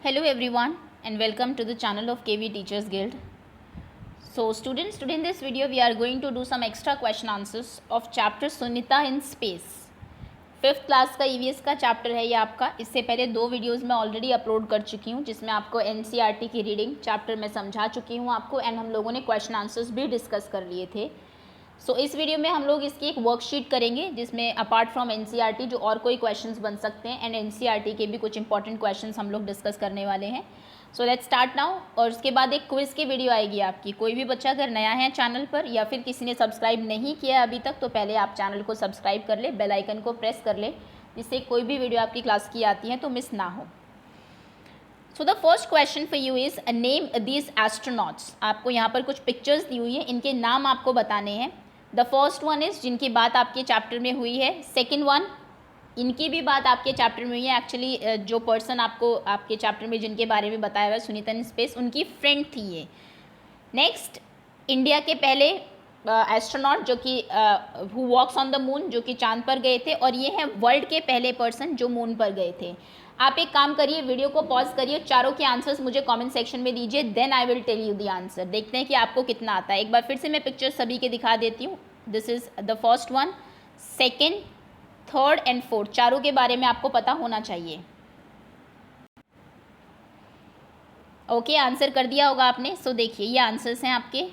Hello everyone and welcome to the channel of KV Teachers Guild. So students, today in this video we are going to do some extra question answers of chapter Sunita in Space. 5th class का EVS का chapter है ये आपका. इससे पहले 2 videos मैं already upload कर चुकी हूँ जिसमें आपको NCERT की रीडिंग चैप्टर में समझा चुकी हूँ आपको एंड हम लोगों ने क्वेश्चन आंसर्स भी डिस्कस कर लिए थे. इस वीडियो में हम लोग इसकी एक वर्कशीट करेंगे जिसमें अपार्ट फ्रॉम NCERT जो और कोई क्वेश्चंस बन सकते हैं एंड NCERT के भी कुछ इंपॉर्टेंट क्वेश्चंस हम लोग डिस्कस करने वाले हैं. Let's start now. और उसके बाद एक क्विज़ की वीडियो आएगी आपकी. कोई भी बच्चा अगर नया है चैनल पर या फिर किसी ने सब्सक्राइब नहीं किया अभी तक तो पहले आप चैनल को सब्सक्राइब कर ले, बेल आइकन को प्रेस कर ले जिससे कोई भी वीडियो आपकी क्लास की आती है तो मिस ना हो. So the first question for you is name these astronauts. आपको यहाँ पर कुछ पिक्चर्स दी हुई है, इनके नाम आपको बताने हैं. द फर्स्ट वन इज़ जिनकी बात आपके चैप्टर में हुई है. सेकेंड वन इनकी भी बात आपके चैप्टर में हुई है. एक्चुअली जो पर्सन आपको आपके चैप्टर में जिनके बारे में बताया हुआ है सुनीता इन स्पेस, उनकी फ्रेंड थी ये. नेक्स्ट इंडिया के पहले एस्ट्रोनॉट जो कि who walks on the moon, जो कि चांद पर गए थे, और ये हैं वर्ल्ड के पहले पर्सन जो मून पर गए थे. आप एक काम करिए, वीडियो को पॉज करिए, चारों के आंसर्स मुझे कमेंट सेक्शन में दीजिए, then I will tell you the answer. देखते हैं कि आपको कितना आता है. एक बार फिर से मैं पिक्चर सभी के दिखा देती हूँ. This is the first one, second, third and fourth. चारों के बारे में आपको पता होना चाहिए. ओके, आंसर कर दिया होगा आपने. देखिए ये आंसर्स हैं आपके.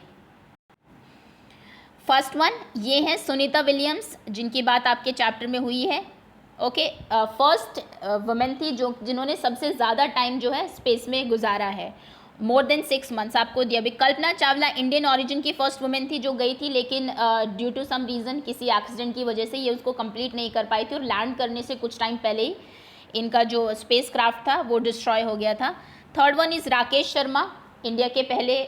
फर्स्ट वन ये हैं सुनीता विलियम्स जिनकी बात आपके चैप्टर में हुई है. ओके, फर्स्ट वुमेन थी जिन्होंने सबसे ज़्यादा टाइम जो है स्पेस में गुजारा है, मोर देन 6 मंथ्स आपको दिया. अभी कल्पना चावला इंडियन ऑरिजिन की फर्स्ट वुमेन थी जो गई थी, लेकिन ड्यू टू सम रीज़न किसी एक्सीडेंट की वजह से ये उसको कंप्लीट नहीं कर पाई थी और लैंड करने से कुछ टाइम पहले ही इनका जो स्पेस क्राफ्ट था वो डिस्ट्रॉय हो गया था. Third one is Rakesh Sharma, India के पहले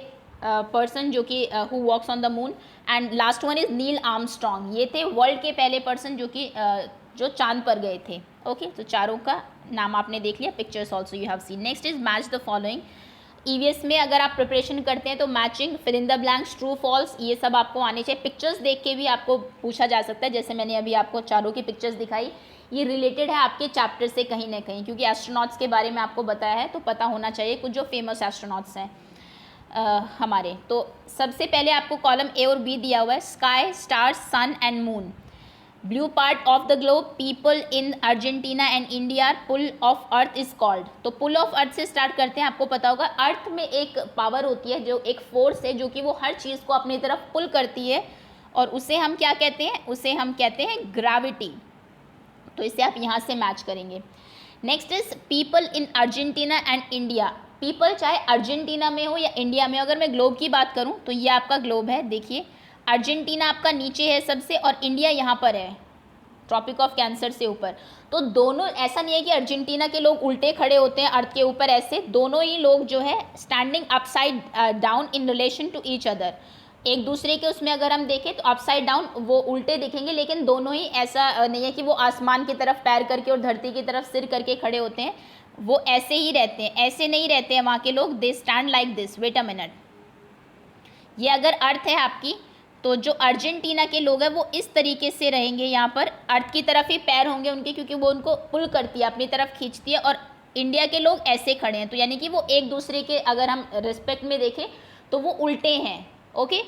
पर्सन जो कि who walks on the moon. And last one is Neil Armstrong, ये थे वर्ल्ड के पहले पर्सन जो कि जो चांद पर गए थे. ओके, तो चारों का नाम आपने देख लिया. Pictures also you have seen. Next is match the following. EVS में अगर आप प्रिपरेशन करते हैं तो matching, fill in the blanks, true false, ये सब आपको आने चाहिए. पिक्चर्स देख के भी आपको पूछा जा सकता है, जैसे मैंने अभी आपको चारों की पिक्चर्स दिखाई. ये रिलेटेड है आपके चैप्टर से कहीं ना कहीं, क्योंकि एस्ट्रोनॉट्स के बारे में आपको बताया है तो पता होना चाहिए कुछ जो फेमस एस्ट्रोनॉट्स हैं हमारे. तो सबसे पहले आपको कॉलम ए और बी दिया हुआ है. Sky, stars, sun and moon. Blue part of the globe, people in Argentina and India, pull of earth is called. तो पुल ऑफ अर्थ से स्टार्ट करते हैं. आपको पता होगा अर्थ में एक पावर होती है, जो एक फोर्स है जो कि वो हर चीज़ को अपनी तरफ पुल करती है और उसे हम क्या कहते हैं, उसे हम कहते हैं ग्रेविटी. तो इसे आप यहाँ से मैच करेंगे. Next is people in Argentina and India. People चाहे अर्जेंटीना में हो या इंडिया में. अगर मैं ग्लोब की बात करूँ तो ये आपका ग्लोब है. देखिए अर्जेंटीना आपका नीचे है सबसे और इंडिया यहाँ पर है ट्रॉपिक ऑफ कैंसर से ऊपर. तो दोनों, ऐसा नहीं है कि अर्जेंटीना के लोग उल्टे खड़े होते हैं अर्थ के ऊपर, ऐसे दोनों ही लोग जो है standing upside down in relation to each other. एक दूसरे के उसमें अगर हम देखें तो अपसाइड डाउन वो उल्टे दिखेंगे, लेकिन दोनों ही ऐसा नहीं है कि वो आसमान की तरफ पैर करके और धरती की तरफ सिर करके खड़े होते हैं. वो ऐसे ही रहते हैं, ऐसे नहीं रहते हैं वहाँ के लोग. They stand like this. Wait a minute, ये अगर अर्थ है आपकी तो जो अर्जेंटीना के लोग हैं वो इस तरीके से रहेंगे, यहाँ पर अर्थ की तरफ ही पैर होंगे उनके, क्योंकि वो उनको पुल करती है, अपनी तरफ खींचती है. और इंडिया के लोग ऐसे खड़े हैं, तो यानी कि वो एक दूसरे के अगर हम रिस्पेक्ट में देखें तो वो उल्टे हैं. ओके,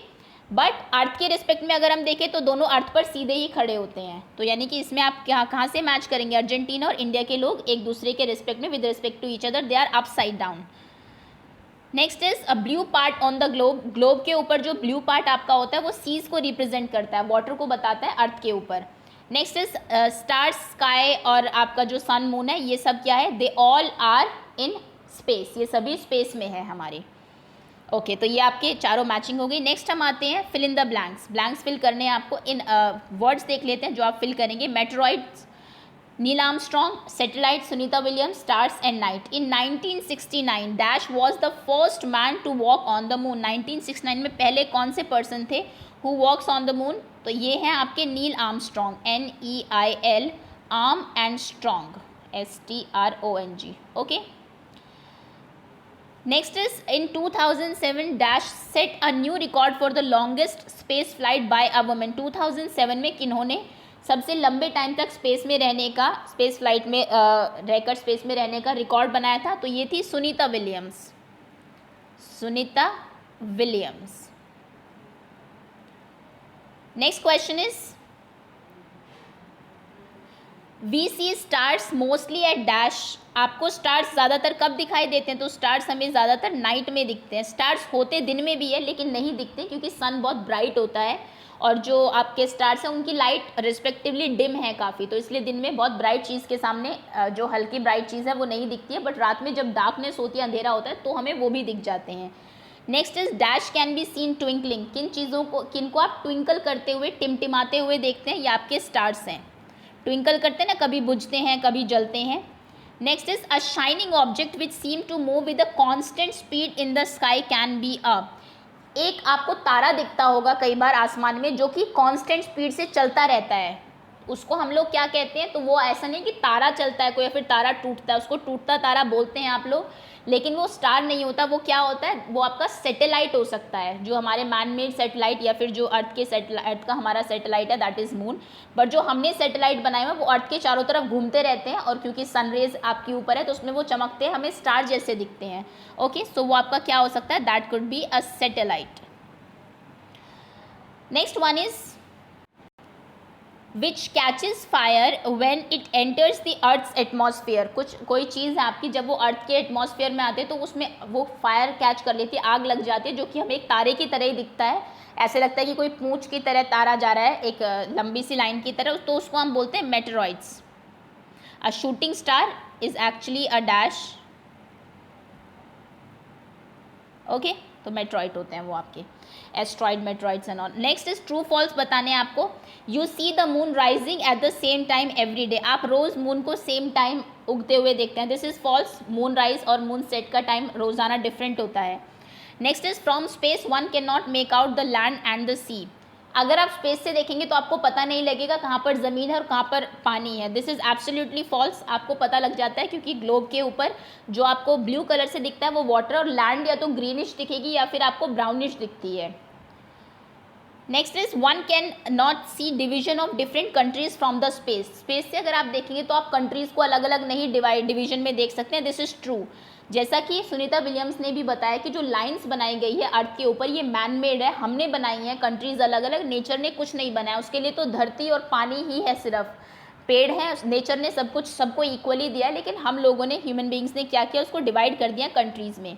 बट अर्थ के रिस्पेक्ट में अगर हम देखें तो दोनों अर्थ पर सीधे ही खड़े होते हैं. तो यानी कि इसमें आप कहाँ से मैच करेंगे, अर्जेंटीना और इंडिया के लोग एक दूसरे के रिस्पेक्ट में with respect to each other they are upside down. Next is a blue part on the globe. Globe के ऊपर जो ब्लू पार्ट आपका होता है वो सीज को रिप्रेजेंट करता है, वाटर को बताता है अर्थ के ऊपर. नेक्स्ट इज स्टार्स, स्काई और आपका जो सन मून है ये सब क्या है, they all are in space. ये सभी स्पेस में है हमारे. ओके, तो ये आपके चारों मैचिंग हो गई. नेक्स्ट हम आते हैं fill in the blanks. Blanks fill करने हैं आपको. इन वर्ड्स देख लेते हैं जो आप फिल करेंगे. Meteoroids, Neil Armstrong, satellite, Sunita Williams, stars and night. In 1969 dash was the first man to walk on the moon. 1969 में पहले कौन से पर्सन थे who walks on the moon? तो ये हैं आपके Neil Armstrong, NEIL, arm and strong, STRONG. Okay, next is in 2007 dash set a new record for the longest space flight by a women. 2007 में किन्होंने सबसे लंबे टाइम तक space में रहने का, स्पेस फ्लाइट में रहकर स्पेस में रहने का रिकॉर्ड बनाया था, तो ये थी Sunita Williams. Sunita Williams. Next question is we see stars mostly at dash. आपको स्टार्स ज़्यादातर कब दिखाई देते हैं? तो स्टार्स हमें ज़्यादातर नाइट में दिखते हैं। स्टार्स होते दिन में भी है लेकिन नहीं दिखते क्योंकि सन बहुत ब्राइट होता है और जो आपके स्टार्स हैं उनकी लाइट रिस्पेक्टिवली डिम है काफ़ी, तो इसलिए दिन में बहुत ब्राइट चीज़ के सामने जो हल्की ब्राइट चीज़ है वो नहीं दिखती है, बट रात में जब डार्कनेस होती है, अंधेरा होता है, तो हमें वो भी दिख जाते हैं। Next is dash can be seen twinkling. किन चीज़ों को, किन को आप ट्विंकल करते हुए, टिमटिमाते हुए देखते हैं? ये आपके स्टार्स हैं। ट्विंकल करते हैं ना, कभी बुझते हैं कभी जलते हैं। Next is a shining object which seem to move with a constant speed in the sky can be a. एक आपको तारा दिखता होगा कई बार आसमान में जो कि कांस्टेंट स्पीड से चलता रहता है, उसको हम लोग क्या कहते हैं? तो वो ऐसा नहीं कि तारा चलता है कोई या फिर तारा टूटता है, उसको टूटता तारा बोलते हैं आप लोग, लेकिन वो स्टार नहीं होता। वो क्या होता है? वो आपका सैटेलाइट हो सकता है, जो हमारे मैन मेड सैटेलाइट या फिर जो अर्थ का हमारा सैटेलाइट है, दैट इज़ मून। बट जो हमने सैटेलाइट बनाए हुए वो अर्थ के चारों तरफ घूमते रहते हैं और क्योंकि सनरेज आपके ऊपर है तो उसमें वो चमकते हैं, हमें स्टार जैसे दिखते हैं। ओके, सो वो आपका क्या हो सकता है? That could be a satellite. Next one is which catches fire when it enters the earth's atmosphere. कोई चीज़ है आपकी, जब वो अर्थ के एटमॉस्फेयर में आते हैं तो उसमें वो फायर कैच कर लेती है, आग लग जाती है, जो कि हमें एक तारे की तरह ही दिखता है। ऐसे लगता है कि कोई पूंछ की तरह तारा जा रहा है एक लंबी सी लाइन की तरह, तो उसको हम बोलते हैं meteoroids. A shooting star is actually a dash. Okay, तो मेट्रॉइड होते हैं वो आपके, asteroid, meteoroids and all. Next is true false बताने हैं आपको। You see the moon rising at the same time every day. आप रोज़ मून को सेम टाइम उगते हुए देखते हैं, this is false. Moon rise और मून सेट का टाइम रोज़ाना डिफरेंट होता है। Next is from space one can not make out the land and the sea. अगर आप स्पेस से देखेंगे तो आपको पता नहीं लगेगा कहाँ पर ज़मीन है और कहाँ पर पानी है, दिस इज़ एब्सोल्युटली फॉल्स। आपको पता लग जाता है क्योंकि ग्लोब के ऊपर जो आपको ब्लू कलर से दिखता है वो वाटर, और लैंड या तो ग्रीनिश दिखेगी या फिर आपको ब्राउनिश दिखती है। Next is one can not see division of different countries from the space. Space से अगर आप देखेंगे तो आप कंट्रीज़ को अलग अलग नहीं डिवीजन में देख सकते हैं, दिस इज़ ट्रू। जैसा कि सुनीता विलियम्स ने भी बताया कि जो लाइंस बनाई गई है अर्थ के ऊपर ये मैन मेड है, हमने बनाई है, कंट्रीज़ अलग अलग, नेचर ने कुछ नहीं बनाया। उसके लिए तो धरती और पानी ही है, सिर्फ पेड़ है, नेचर ने सब कुछ सबको इक्वली दिया है, लेकिन हम लोगों ने, ह्यूमन बींग्स ने क्या किया? उसको डिवाइड कर दिया कंट्रीज़ में।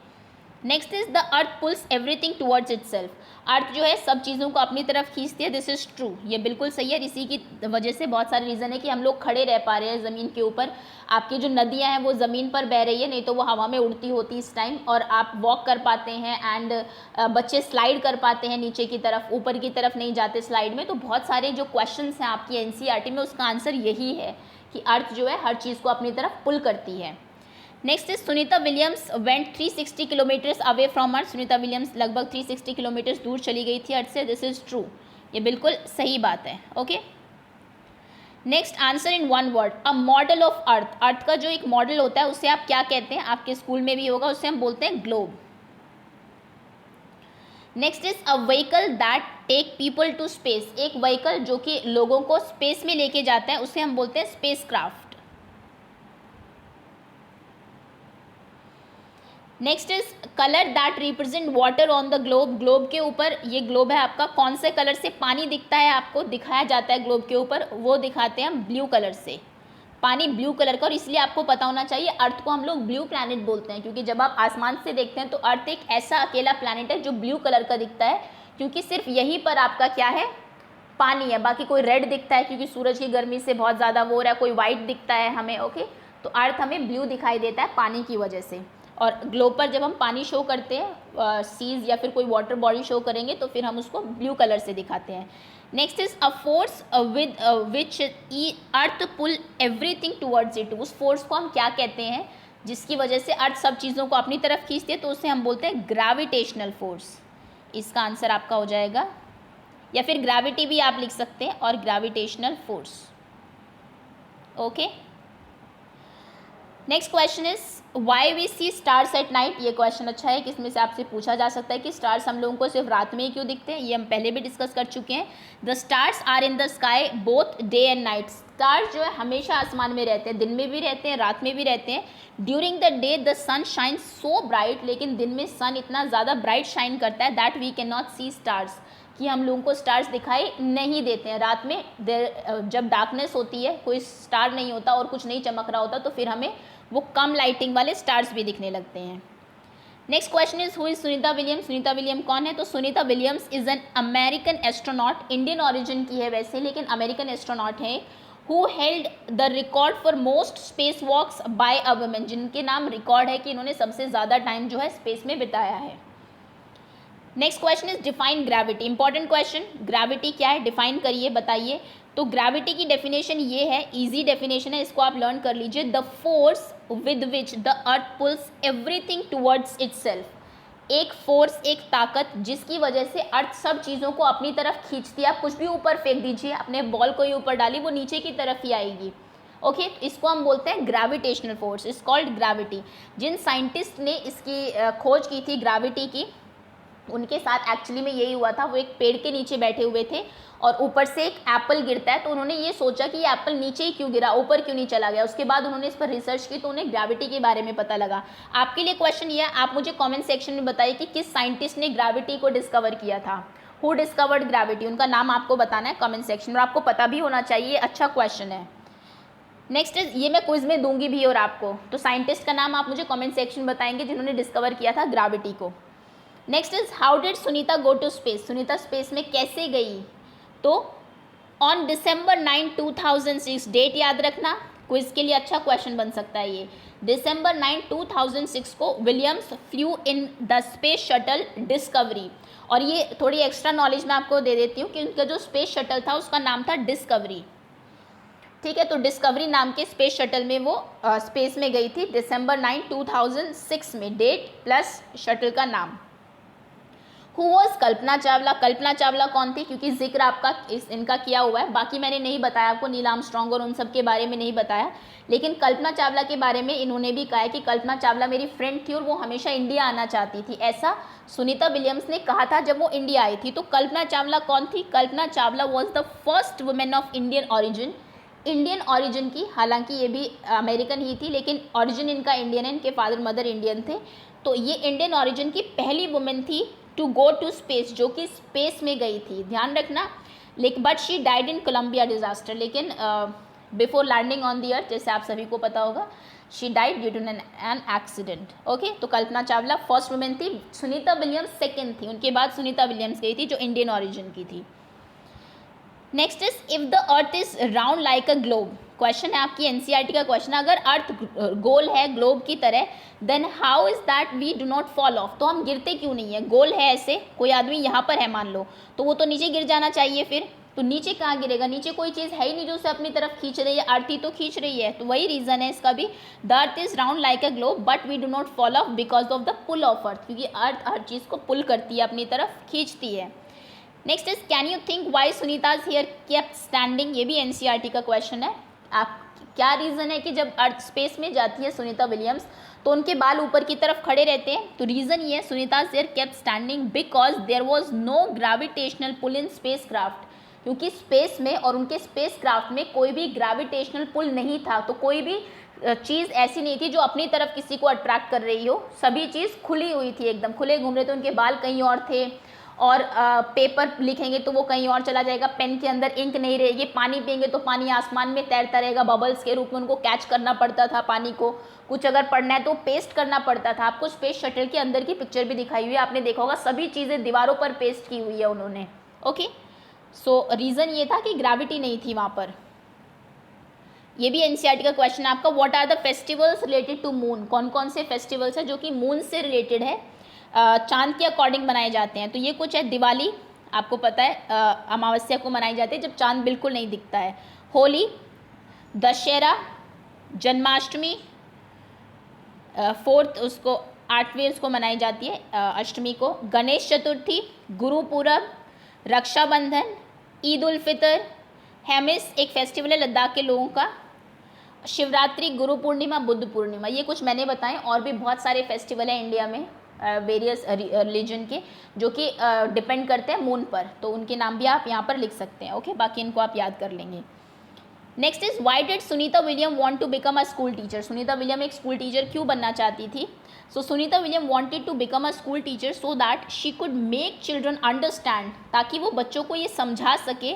Next is the earth pulls everything towards itself. Earth जो है सब चीज़ों को अपनी तरफ खींचती है, दिस इज़ ट्रू, ये बिल्कुल सही है। इसी की वजह से बहुत सारे रीज़न है कि हम लोग खड़े रह पा रहे हैं ज़मीन के ऊपर। आपकी जो नदियां हैं वो ज़मीन पर बह रही है, नहीं तो वो हवा में उड़ती होती इस टाइम, और आप वॉक कर पाते हैं एंड बच्चे स्लाइड कर पाते हैं नीचे की तरफ, ऊपर की तरफ नहीं जाते स्लाइड में। तो बहुत सारे जो क्वेश्चन हैं आपकी एनसीईआरटी में, उसका आंसर यही है कि अर्थ जो है हर चीज़ को अपनी तरफ पुल करती है। Next is Sunita Williams went 360 kilometres away from earth. Sunita Williams लगभग 360 किलोमीटर्स दूर चली गई थी अर्थ से, दिस इज ट्रू, ये बिल्कुल सही बात है। Okay, next answer in one word, a model of earth. Earth का जो एक मॉडल होता है उसे आप क्या कहते हैं? आपके स्कूल में भी होगा, उसे हम बोलते हैं globe. Next is a vehicle that take people to space. एक व्हीकल जो कि लोगों को स्पेस में लेके जाता है उसे हम बोलते हैं space craft. Next is colour that represent water on the globe. Globe के ऊपर, ये ग्लोब है आपका, कौन से कलर से पानी दिखता है आपको, दिखाया जाता है ग्लोब के ऊपर? वो दिखाते हैं हम ब्लू कलर से, पानी ब्लू कलर का। और इसलिए आपको पता होना चाहिए अर्थ को हम लोग ब्लू प्लैनेट बोलते हैं, क्योंकि जब आप आसमान से देखते हैं तो अर्थ एक ऐसा अकेला प्लैनेट है जो ब्लू कलर का दिखता है, क्योंकि सिर्फ यहीं पर आपका क्या है? पानी है। बाकी कोई रेड दिखता है क्योंकि सूरज की गर्मी से बहुत ज़्यादा वो हो रहा है, कोई वाइट दिखता है हमें। ओके, तो अर्थ हमें ब्लू दिखाई देता है पानी की वजह से। और ग्लोब पर जब हम पानी शो करते हैं, सीज या फिर कोई वाटर बॉडी शो करेंगे, तो फिर हम उसको ब्लू कलर से दिखाते हैं। Next is a force with which earth pull everything towards it. उस फोर्स को हम क्या कहते हैं जिसकी वजह से अर्थ सब चीज़ों को अपनी तरफ खींचती है? तो उसे हम बोलते हैं ग्रेविटेशनल फोर्स। इसका आंसर आपका हो जाएगा, या फिर ग्रेविटी भी आप लिख सकते हैं, और gravitational force. Okay, next question is why we see stars at night. ये क्वेश्चन अच्छा है कि इसमें से आपसे पूछा जा सकता है कि स्टार्स हम लोगों को सिर्फ रात में ही क्यों दिखते हैं। ये हम पहले भी डिस्कस कर चुके हैं। The stars are in the sky both day and night. Stars जो है हमेशा आसमान में रहते हैं, दिन में भी रहते हैं, रात में भी रहते हैं। During the day the sun shine so bright, लेकिन दिन में सन इतना ज़्यादा ब्राइट शाइन करता है that we can not see stars, कि हम लोगों को स्टार्स दिखाई नहीं देते हैं। रात में जब डार्कनेस होती है, कोई स्टार नहीं होता और कुछ नहीं चमक रहा होता, तो फिर हमें वो कम लाइटिंग वाले स्टार्स भी दिखने लगते हैं। Next question is who is Sunita Williams. Sunita William कौन है? तो Sunita Williams is an American astronaut. Indian origin की है वैसे, लेकिन अमेरिकन एस्ट्रोनॉट है। Who held the record for most space walks by a women, जिनके नाम रिकॉर्ड है कि इन्होंने सबसे ज़्यादा टाइम जो है स्पेस में बिताया है। Next question is define gravity. Important question, gravity क्या है, डिफाइन करिए, बताइए। तो ग्रेविटी की डेफिनेशन ये है, इजी डेफिनेशन है, इसको आप लर्न कर लीजिए। The force with which the earth pulls everything towards itself. एक फोर्स, एक ताकत जिसकी वजह से अर्थ सब चीज़ों को अपनी तरफ खींचती है। आप कुछ भी ऊपर फेंक दीजिए, अपने बॉल को ही ऊपर डाली, वो नीचे की तरफ ही आएगी। ओके, इसको हम बोलते हैं gravitational force, is called gravity. जिन साइंटिस्ट ने इसकी खोज की थी ग्रेविटी की, उनके साथ एक्चुअली में यही हुआ था। वो एक पेड़ के नीचे बैठे हुए थे और ऊपर से एक एप्पल गिरता है, तो उन्होंने ये सोचा कि ये एप्पल नीचे ही क्यों गिरा, ऊपर क्यों नहीं चला गया। उसके बाद उन्होंने इस पर रिसर्च की तो उन्हें ग्रेविटी के बारे में पता लगा। आपके लिए क्वेश्चन ये है, आप मुझे कमेंट सेक्शन में बताइए कि किस साइंटिस्ट ने ग्रेविटी को डिस्कवर किया था। हु डिस्कवर्ड ग्रेविटी, उनका नाम आपको बताना है कमेंट सेक्शन में, और आपको पता भी होना चाहिए। अच्छा क्वेश्चन है। नेक्स्ट इज, ये मैं क्विज में दूंगी भी और आपको, तो साइंटिस्ट का नाम आप मुझे कमेंट सेक्शन में बताएंगे जिन्होंने डिस्कवर किया था ग्रेविटी को। Next is how did Sunita go to space. Sunita space में कैसे गई? तो ऑन December 9, 2006, डेट याद रखना, क्विज के लिए अच्छा क्वेश्चन बन सकता है ये। December 9, 2006 को Williams flu in the space shuttle discovery. और ये थोड़ी एक्स्ट्रा नॉलेज मैं आपको दे देती हूँ कि उनका जो स्पेस शटल था उसका नाम था डिस्कवरी। ठीक है, तो डिस्कवरी नाम के स्पेस शटल में वो स्पेस में गई थी December 9, 2006 में, डेट प्लस शटल का नाम। Who was Kalpana Chawla. कल्पना चावला कौन थी? क्योंकि जिक्र आपका इनका किया हुआ है, बाकी मैंने नहीं बताया आपको, नील आर्मस्ट्रांग और उन सब के बारे में नहीं बताया, लेकिन कल्पना चावला के बारे में इन्होंने भी कहा है कि कल्पना चावला मेरी फ्रेंड थी और वो हमेशा इंडिया आना चाहती थी। ऐसा सुनीता विलियम्स ने कहा था जब वो इंडिया आई थी। तो कल्पना चावला कौन थी? Kalpana Chawla was the first women of Indian origin, Indian origin की। हालांकि ये भी अमेरिकन ही थी, लेकिन ऑरिजिन इनका इंडियन है, इनके फादर मदर इंडियन थे। तो ये इंडियन ऑरिजिन की पहली वुमेन थी टू गो टू स्पेस, जो कि स्पेस में गई थी, ध्यान रखना। लेकिन but she died in Columbia disaster, लेकिन before landing on the earth, जैसे आप सभी को पता होगा, she died due to an accident. Okay, तो कल्पना चावला फर्स्ट वुमेन थी, सुनीता विलियम्स सेकेंड थी, उनके बाद सुनीता विलियम्स गई थी जो इंडियन ऑरिजिन की थी। Next is if the earth is round like a globe. Question है आपकी एनसीईआरटी का क्वेश्चन, अगर अर्थ गोल है ग्लोब की तरह, then how is that we do not fall off. तो हम गिरते क्यों नहीं है? गोल है ऐसे, कोई आदमी यहाँ पर है मान लो, तो वो तो नीचे गिर जाना चाहिए फिर, तो नीचे कहाँ गिरेगा? नीचे कोई चीज़ है ही नहीं जो उसे अपनी तरफ खींच रही है, अर्थ ही तो खींच रही है। तो वही रीज़न है इसका भी, the earth is round like a globe but we do not fall off because of the pull of earth, क्योंकि अर्थ हर चीज़ को पुल करती है, अपनी तरफ खींचती है। Next is can you think why Sunita's hair kept standing. ये भी एनसीईआरटी का क्वेश्चन है। आप क्या रीज़न है कि जब अर्थ स्पेस में जाती है सुनीता विलियम्स तो उनके बाल ऊपर की तरफ खड़े रहते हैं? तो रीज़न ये है, Sunita's hair kept standing because there was no gravitational pull in spacecraft. क्योंकि स्पेस में और उनके स्पेस क्राफ्ट में कोई भी ग्रेविटेशनल पुल नहीं था, तो कोई भी चीज़ ऐसी नहीं थी जो अपनी तरफ किसी को अट्रैक्ट कर रही हो, सभी चीज़ खुली हुई थी, एकदम खुले घूम रहे थे। उनके बाल कहीं और थे, और पेपर लिखेंगे तो वो कहीं और चला जाएगा, पेन के अंदर इंक नहीं रहेगी, पानी पिएंगे तो पानी आसमान में तैरता रहेगा, बबल्स के रूप में उनको कैच करना पड़ता था पानी को। कुछ अगर पढ़ना है तो पेस्ट करना पड़ता था। आपको स्पेस शटल के अंदर की पिक्चर भी दिखाई हुई है, आपने देखा होगा, सभी चीज़ें दीवारों पर पेस्ट की हुई है उन्होंने। ओके, सो रीज़न ये था कि ग्रेविटी नहीं थी वहाँ पर। ये भी एनसीईआरटी का क्वेश्चन है आपका, what are the festivals related to moon. कौन कौन से फेस्टिवल्स हैं जो कि मून से रिलेटेड है, चांद के अकॉर्डिंग बनाए जाते हैं? तो ये कुछ है, दिवाली आपको पता है अमावस्या को मनाई जाती है जब चांद बिल्कुल नहीं दिखता है, होली, दशहरा, जन्माष्टमी, फोर्थ उसको 8वीं उसको मनाई जाती है अष्टमी को, गणेश चतुर्थी, गुरुपूरब, रक्षाबंधन, ईद उल फितर, हेमिस एक फेस्टिवल है लद्दाख के लोगों का, शिवरात्रि, गुरु पूर्णिमा, बुद्ध पूर्णिमा, ये कुछ मैंने बताए। और भी बहुत सारे फेस्टिवल हैं इंडिया में वेरियस रिलीजन के, जो कि डिपेंड करते हैं मून पर, तो उनके नाम भी आप यहाँ पर लिख सकते हैं। ओके, बाकी इनको आप याद कर लेंगे। Next is why did Sunita William want to become a school teacher? Sunita William एक स्कूल टीचर क्यों बनना चाहती थी? So Sunita William wanted to become a school teacher so that she could make children understand, ताकि वो बच्चों को ये समझा सके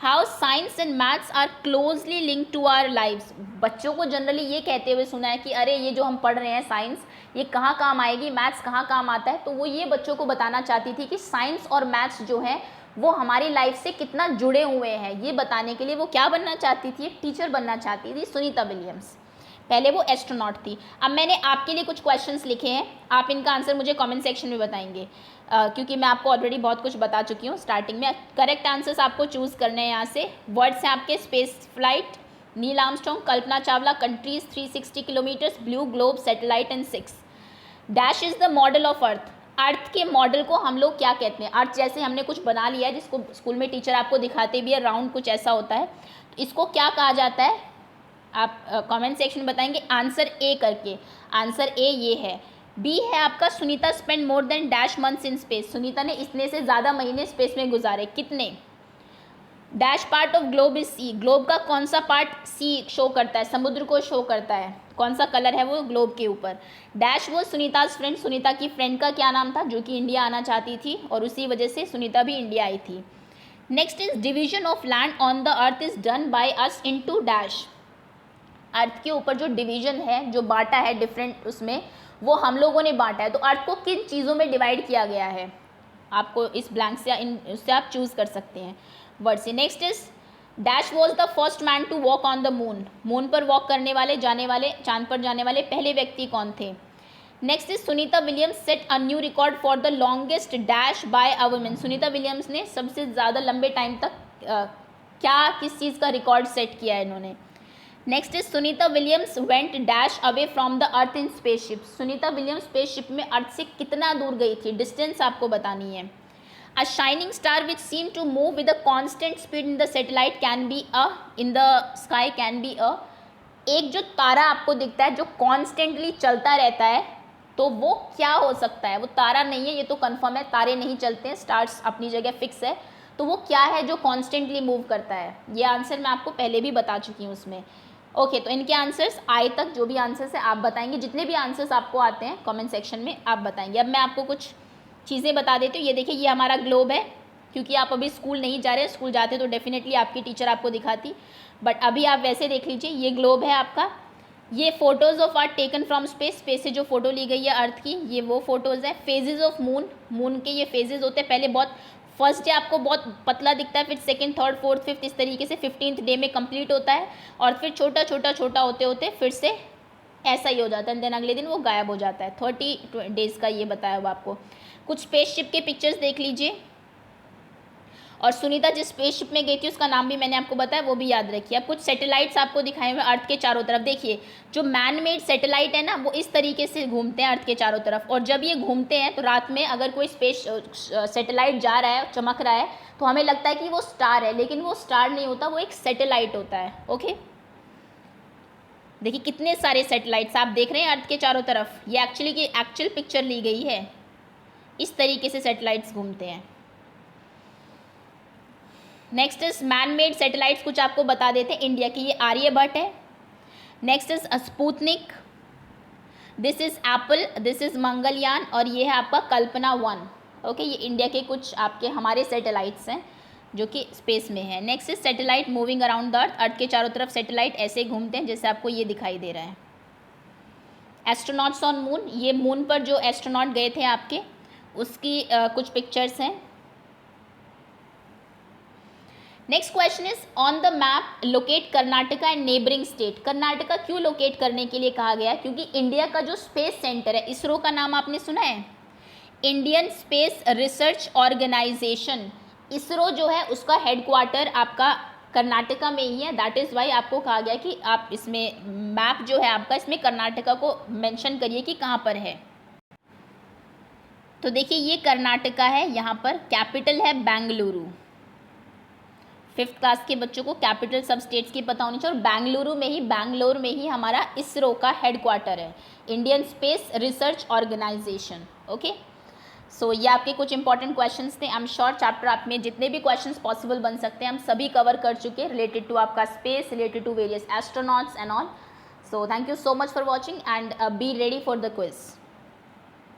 how science and maths are closely link to our lives. बच्चों को जनरली ये कहते हुए सुना है कि अरे ये जो हम पढ़ रहे हैं साइंस, ये कहाँ काम आएगी, मैथ्स कहाँ काम आता है। तो वो ये बच्चों को बताना चाहती थी कि साइंस और मैथ्स जो है वो हमारी लाइफ से कितना जुड़े हुए हैं, ये बताने के लिए वो क्या बनना चाहती थी, एक टीचर बनना चाहती थी सुनीता विलियम्स। पहले वो एस्ट्रोनॉट थी। अब मैंने आपके लिए कुछ क्वेश्चंस लिखे हैं, आप इनका आंसर मुझे कमेंट सेक्शन में बताएंगे, क्योंकि मैं आपको ऑलरेडी बहुत कुछ बता चुकी हूँ स्टार्टिंग में। करेक्ट आंसर्स आपको चूज़ करने हैं यहाँ से। वर्ड्स हैं आपके space flight, Neil Armstrong, Kalpana Chawla, countries 360 kilometres, blue globe, satellite and 6। Dash is the model of earth. Earth के मॉडल को हम लोग क्या कहते हैं? अर्थ जैसे हमने कुछ बना लिया है, जिसको स्कूल में टीचर आपको दिखाते भी है, राउंड कुछ ऐसा होता है, तो इसको क्या कहा जाता है? आप कमेंट सेक्शन में बताएंगे आंसर ए करके। आंसर ए ये है। बी है आपका Sunita spend more than dash months in space. Sunita ने इतने से ज़्यादा महीने स्पेस में गुजारे, कितने? Dash part of globe is sea. Globe का कौन सा पार्ट सी शो करता है? समुद्र को शो करता है। कौन सा कलर है वो ग्लोब के ऊपर? डैश वो सुनीताज फ्रेंड। सुनीता की फ्रेंड का क्या नाम था, जो कि इंडिया आना चाहती थी, और उसी वजह से सुनीता भी इंडिया आई थी। Next is division of land on the earth is done by us into dash. Earth के ऊपर जो डिवीजन है, जो बांटा है डिफरेंट, उसमें वो हम लोगों ने बांटा है। तो अर्थ को किन चीज़ों में डिवाइड किया गया है? आपको इस ब्लैंक से उससे आप चूज़ कर सकते हैं वर्ड से। Next is dash was the first man to walk on the moon. Moon पर वॉक करने वाले, जाने वाले, चांद पर जाने वाले पहले व्यक्ति कौन थे? Next is Sunita Williams set a new record for the longest dash by a women. Sunita Williams ने सबसे ज़्यादा लंबे टाइम तक क्या, किस चीज़ का रिकॉर्ड सेट किया है इन्होंने? Next is Sunita Williams went dash away from the earth in spaceship. Sunita Williams spaceship में अर्थ से कितना दूर गई थी, डिस्टेंस आपको बतानी है। A shining star which seem to move with a constant speed in the satellite can be a, in the sky can be a. एक जो तारा आपको दिखता है जो कॉन्स्टेंटली चलता रहता है, तो वो क्या हो सकता है? वो तारा नहीं है, ये तो कंफर्म है, तारे नहीं चलते हैं, स्टार्स अपनी जगह फिक्स है। तो वो क्या है जो कॉन्स्टेंटली मूव करता है? ये आंसर मैं आपको पहले भी बता चुकी हूँ उसमें। ओके, तो इनके आंसर्स आई तक जो भी आंसर्स है आप बताएंगे, जितने भी आंसर्स आपको आते हैं कमेंट सेक्शन में आप बताएंगे। अब मैं आपको कुछ चीज़ें बता देती हूँ। ये देखिए, ये हमारा ग्लोब है, क्योंकि आप अभी स्कूल नहीं जा रहे, स्कूल जाते तो डेफिनेटली आपकी टीचर आपको दिखाती, बट अभी आप वैसे देख लीजिए, ये ग्लोब है आपका। ये photos of art taken from space, space से जो फोटो ली गई है अर्थ की, ये वो फोटोज़ है। फेजेज ऑफ मून, मून के ये फेजेज होते हैं। पहले बहुत फर्स्ट डे आपको बहुत पतला दिखता है, फिर सेकंड, थर्ड, फोर्थ, फिफ्थ, इस तरीके से 15th डे में कंप्लीट होता है, और फिर छोटा छोटा छोटा होते होते फिर से ऐसा ही हो जाता है, देन अगले दिन वो गायब हो जाता है। 30 डेज़ का ये बताया हुआ आपको। कुछ स्पेसशिप के पिक्चर्स देख लीजिए, और सुनीता जिस स्पेसशिप में गई थी उसका नाम भी मैंने आपको बताया, वो भी याद रखिए। अब कुछ सैटेलाइट्स आपको दिखाए हुए अर्थ के चारों तरफ। देखिए, जो मैन मेड सैटेलाइट है ना, वो इस तरीके से घूमते हैं अर्थ के चारों तरफ, और जब ये घूमते हैं तो रात में अगर कोई स्पेस सैटेलाइट जा रहा है, चमक रहा है, तो हमें लगता है कि वो स्टार है, लेकिन वो स्टार नहीं होता, वो एक सैटेलाइट होता है। ओके, देखिए कितने सारे सैटेलाइट्स आप देख रहे हैं अर्थ के चारों तरफ। ये एक्चुअल पिक्चर ली गई है, इस तरीके से सैटेलाइट्स घूमते हैं। Next is man made satellites, कुछ आपको बता देते हैं इंडिया की। ये आर्यभट्ट है। Next is Sputnik, this is Apple, this is Mangalyaan, और ये है आपका कल्पना 1। ओके, ये इंडिया के कुछ आपके हमारे सैटेलाइट्स हैं जो कि स्पेस में है। Next is satellite moving around the earth, earth के चारों तरफ सैटेलाइट ऐसे घूमते हैं जैसे आपको ये दिखाई दे रहा है। एस्ट्रोनॉट्स ऑन मून, ये मून पर जो एस्ट्रोनॉट गए थे आपके, उसकी कुछ पिक्चर्स हैं। Next question is on the map locate Karnataka and neighbouring state. Karnataka क्यों लोकेट करने के लिए कहा गया? क्योंकि इंडिया का जो स्पेस सेंटर है, इसरो का नाम आपने सुना है, Indian space research organisation, ISRO जो है उसका हेडक्वार्टर आपका कर्नाटका में ही है। दैट इज़ वाई आपको कहा गया कि आप इसमें मैप जो है आपका, इसमें कर्नाटका को मेंशन करिए कि कहाँ पर है। तो देखिए, ये कर्नाटका है, यहाँ पर कैपिटल है बेंगलुरु। 5th क्लास के बच्चों को कैपिटल सब स्टेट्स की पता होनी चाहिए, और बैंगलोर में ही हमारा इसरो का हेडक्वार्टर है, Indian space research organisation. Okay, so ये आपके कुछ इंपॉर्टेंट क्वेश्चंस थे। आई एम श्योर चैप्टर आप में जितने भी क्वेश्चंस पॉसिबल बन सकते हैं हम सभी कवर कर चुके हैं, रिलेटेड टू आपका space, related to various astronauts and all. So thank you so much for watching and be ready for the quiz.